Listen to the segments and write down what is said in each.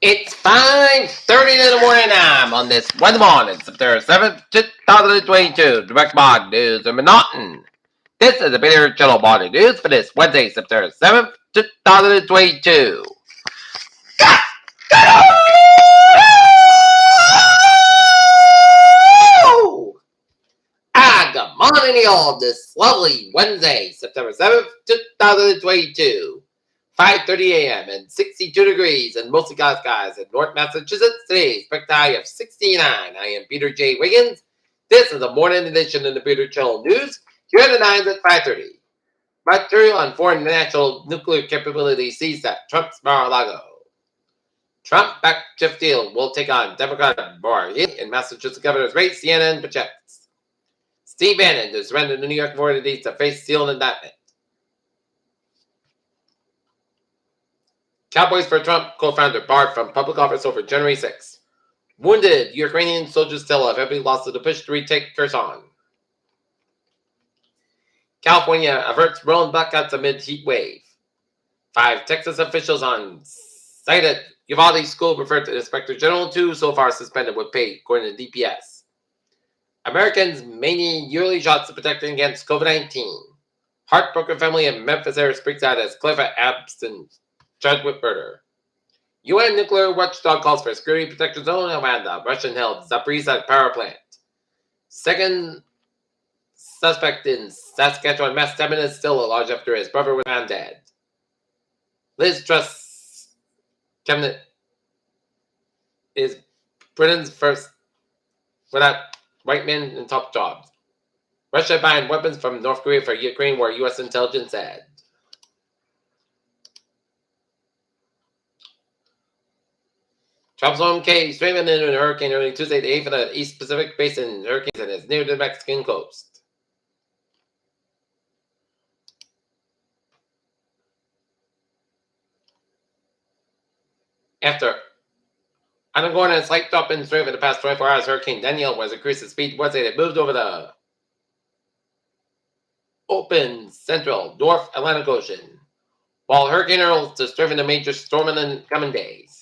It's 5:30 in the morning time on this Wednesday morning, September 7th, 2022. Direct Mod News and Monoton. This is the Peter Channel Body News for this Wednesday, September 7th, 2022. Good morning, y'all. This lovely Wednesday, September 7th, 2022. 5:30 a.m. and 62 degrees and mostly cloudy skies in North Massachusetts. Today's expected high of 69. I am Peter J. Wiggins. This is the morning edition of the Peter Channel News. Here are the nines at 5:30. Material on foreign national nuclear capability seized at Trump's Mar-a-Lago. Trump-backed Jeff Steele will take on Democrat Bar in Massachusetts governor's race, CNN projects. Steve Bannon to surrender to New York authorities to face Steele indictment. Cowboys for Trump co-founder barred from public office over January 6. Wounded Ukrainian soldiers tell of heavy loss of the push to retake Kherson. California averts rolling blackouts amid heat wave. 5 Texas officials on site at Uvalde School referred to the Inspector General. 2 so far suspended with pay, according to DPS. Americans may need yearly shots to protect against COVID-19. Heartbroken family in Memphis area speaks out as Clifford Abston charged with murder. UN nuclear watchdog calls for security protection zone around the Russian-held Zaporizhzhia power plant. Second suspect in Saskatchewan mass stabbing is still at large after his brother was found dead. Liz Truss cabinet is Britain's first without white men in top jobs. Russia buying weapons from North Korea for Ukraine, where U.S. intelligence said. Tropical K strengthened into a hurricane early Tuesday, the 8th of the East Pacific Basin hurricanes and is near the Mexican coast. After undergoing a slight drop in strength in the past 24 hours, Hurricane Danielle was increased its speed Wednesday. It moved over the open central North Atlantic Ocean, while Hurricane Earl to strengthen a major storm in the coming days.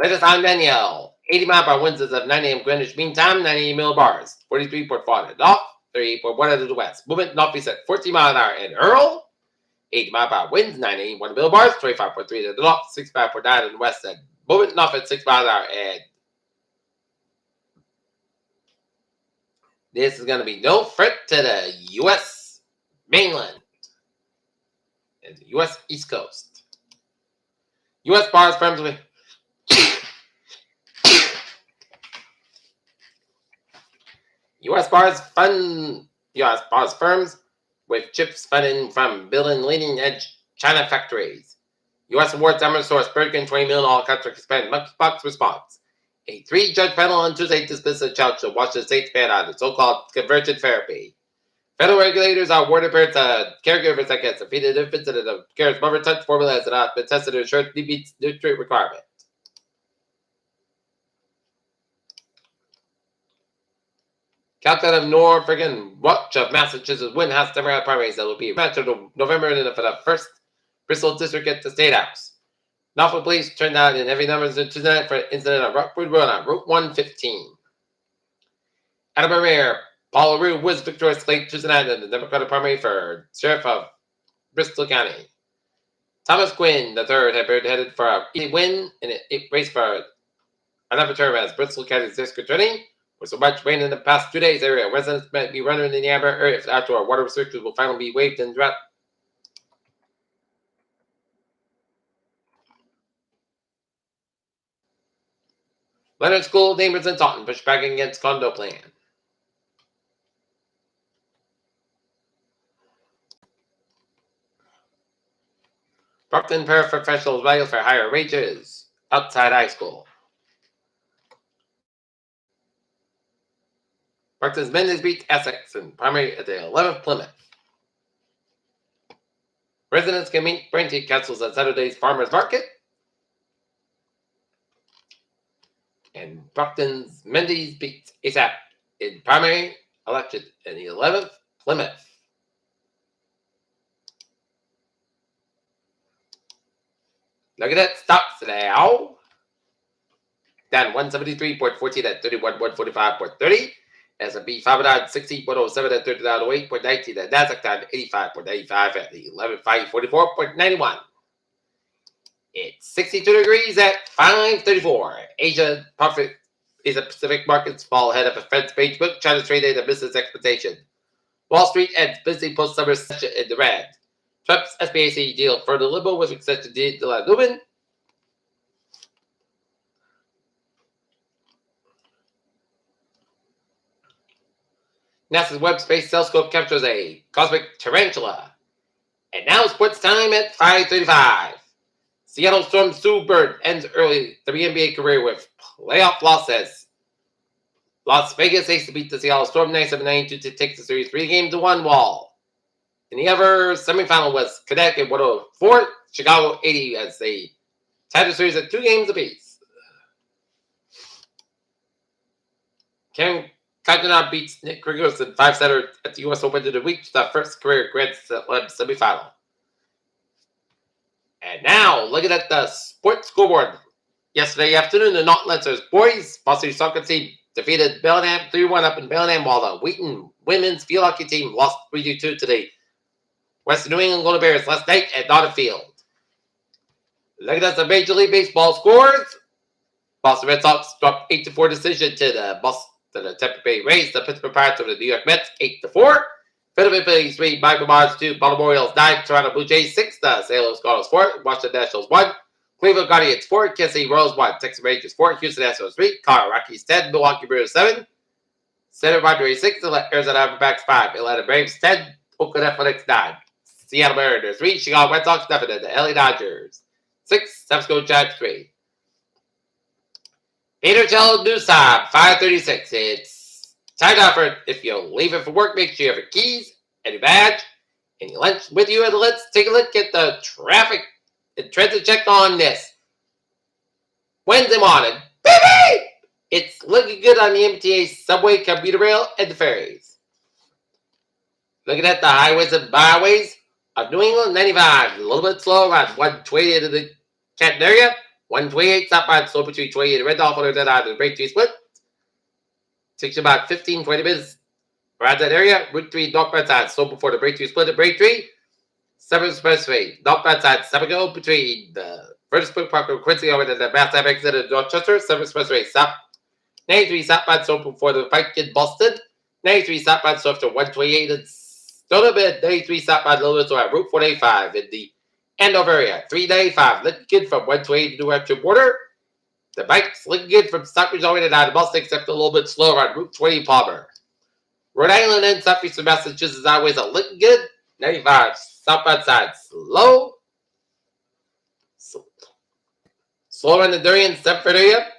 Latest on Danielle, 80 mile per hour winds as of 9 a.m. Greenwich Mean Time, 98 millibars, 43.4 at north, 38.1 to the west. Movement northeast at 14 miles an hour in Earl, 80 mile per hour winds, 91 millibars, 25.3 to the north, 65.9 to the west. And movement north at 6 miles an hour. And this is going to be no threat to the U.S. mainland and the U.S. East Coast. U.S. bars firms with U.S. bars firms with chips funding from building leading-edge China factories. U.S. awards Amazon Bergen $20 million contract to expand monkeypox response. A 3-judge panel on Tuesday dismissed a challenge to Washington State's ban on the so-called convergent therapy. Federal regulators are awarded parents caregivers that get defeated infants that the care's mother touch formula has not been tested to ensure it meets nutrient requirement. Captain of Norfolk and Watch of Massachusetts win House Democrat primaries that will be matched to November for the first Bristol district at the State House. Norfolk police turned out in heavy numbers tonight for an incident on Rockwood Road on Route 115. Attleboro Mayor Paul LaRue was victorious late Tuesday night in the Democratic primary for Sheriff of Bristol County. Thomas Quinn III had been headed for a win in a race for another term as Bristol County's District Attorney. With so much rain in the past 2 days, area residents might be running in the amber area if outdoor water restrictions will finally be waived and dropped. Leonard School neighbors in Taunton push back against condo plan. Brockton paraprofessionals value for higher wages outside high school. Brockton's Mendes beat Essex in primary at the 11th Plymouth. Residents can meet Braintree councils at Saturday's Farmers Market. And Brockton's Mendes beat ASAP in primary election in the 11th Plymouth. Look at that. Stocks now. Down 173.14 at 31,145.30. S&P 500 60.07 at 39.08.19. The Nasdaq down 85.95 at the 11,544.91. It's 62 degrees at 5:34. Asia Pacific markets fall ahead of a Fed's page book. China traded a business expectation. Wall Street ends busy post-summer session in the red. Trump's SBAC deal further liberal with extension deal to Lubin. NASA's Webb Space Telescope captures a cosmic tarantula. And now sports time at 5:35. Seattle Storm Sue Bird ends early the NBA career with playoff losses. Las Vegas Ace to beat the Seattle Storm 97-92 to take the series 3-1 wall. And the other semifinal was Connecticut 104, Chicago 80 as they tied the series at 2 games apiece. Kevin Cardinal beats Nick Kyrgios in 5-setter at the U.S. Open to reach the first career Grand Slam semifinal. And now, looking at the sports scoreboard. Yesterday afternoon, the North Lancers boys varsity soccer team defeated Bellingham 3-1 up in Bellingham, while the Wheaton women's field hockey team lost 3-2 to the Western New England Golden Bears last night at Nottingham Field. Looking at the Major League Baseball scores. Boston Red Sox dropped 8-4 decision to the Tampa Bay Rays. The Pittsburgh Pirates over the New York Mets 8-4. Philadelphia Phillies 3, Michael Mars 2, Baltimore Orioles 9, Toronto Blue Jays 6, the St. Louis Cardinals 4, Washington Nationals 1, Cleveland Guardians 4, Kansas City Royals 1, Texas Rangers 4, Houston Astros 3, Colorado Rockies 10, Milwaukee Brewers 7, San Padres 6, Arizona Diamondbacks 5, Atlanta Braves 10, Oakland Athletics 9, Seattle Mariners 3, Chicago Red Sox 7, and the LA Dodgers 6, San Francisco Giants 3. Peter Cello News Time 5:36. It's time now for, if you're leaving for work, make sure you have your keys and your badge and your lunch with you. And let's take a look at the traffic and transit check on this Wednesday morning. Baby! It's looking good on the MTA subway, commuter rail, and the ferries. Looking at the highways and byways of New England, 95, a little bit slow around 128 in the Canton area. 128 southbound, slow between 28 and Red Dolphin, and then on the Braintree split. Takes you about 15-20 minutes around that area. Route 3 northbound side, slow before the Braintree split at Braintree. 7 Expressway, northbound side, 7 go between the Furnace Spring Park and Quincy over to the Mass Ave exit of Dorchester. 7 Expressway, south. 93 southbound, slow before the Pike in Boston. 93 southbound, slow after 128 and Stonebed. 93 southbound, a little bit slow Route 485 in the Andover area. 395, looking good from 128 to New Hampshire border. The bike's looking good from Stockbridge all the way to down to Boston, except a little bit slower on Route 20 Palmer. Rhode Island and southeastern Massachusetts highways are looking good. 95 southbound side slow. Slower in the Durham Stamford area.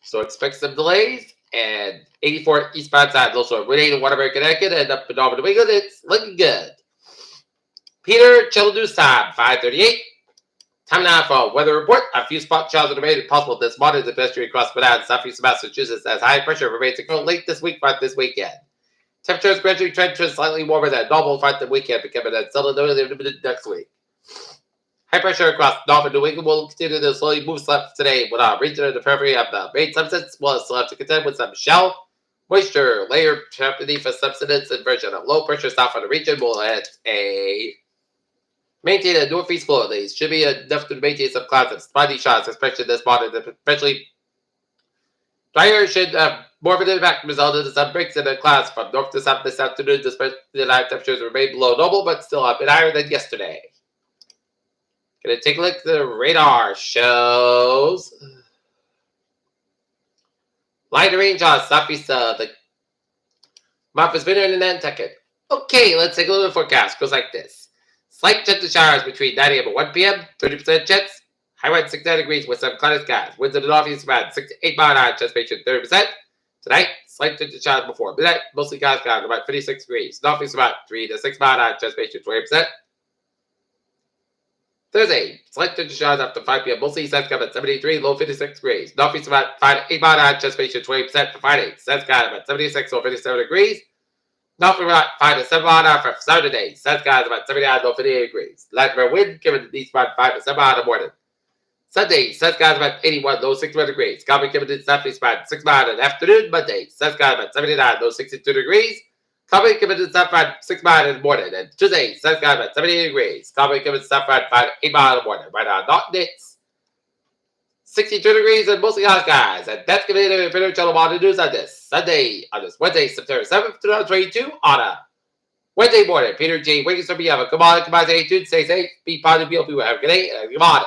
So expect some delays. And 84 eastbound side, also Route 8 in Waterbury, Connecticut, and up in Auburn, New England. It's looking good. Peter Cello News Time 5:38. Time now for a weather report. A few spot showers are made possible this morning. The pedestrian across Rhode Island, southeast Massachusetts, as high pressure remains to go late this week, but this weekend. Temperatures gradually trend to slightly warmer than normal for the weekend, becoming a settled next week. High pressure across North and New England will continue to slowly move left today, with our region of the periphery of the main substance will still have to contend with some shallow moisture layer trapped beneath a subsidence inversion of low pressure south of the region will maintain a northeast flow. These should be enough to maintain some clouds and spotty shots, especially this morning. Especially drier should have more of an impact resulting in some breaks in the clouds from north to south this afternoon. Despite the night temperatures remain below normal, but still a bit higher than yesterday. Gonna take a look at the radar shows. Light range on southeast the Memphis winter in Nantucket. Okay, let's take a look at the forecast. Goes like this. Slight gentle showers between 9 a.m. and 1 p.m. 30% chance. High wind 69 degrees with some cloudy skies. Winds in the northeast about 6 to 8 mile an hour. Chance ratio 30%. Tonight, slight gentle showers before midnight. Mostly cloudy skies about 56 degrees. Northeast about 3 to 6 mile an hour. Chance ratio 20%. Thursday, slight gentle showers after 5 p.m. Mostly sun's coming at 73, low 56 degrees. Northeast about 5 to 8 mile an hour. Chance ratio 20% for Friday. Sun's got about 76, low 57 degrees. North about 5 to 7 mile an hour for Saturday. Sun skies about 79 to 58 degrees. Light for wind, given the east about 5 to 7 mile in the morning. Sunday, sun skies about 81, low 61 degrees. Cloudy limited southeast about 6 miles in the afternoon. Monday, sun skies about 79, low 62 degrees. Cloudy limited south about 6 miles in the morning. And Tuesday, sun skies about 78 degrees. Cloudy limited south about 8 miles in the morning. Right now, not nits. 62 degrees and mostly hot skies. And that's going to be the video channel on the news on this Sunday, on this Wednesday, September 7th, 2022, on a Wednesday morning. Peter J. Wiggins from me. Have a come on, stay tuned, stay safe, be positive, be have a good day, and come on.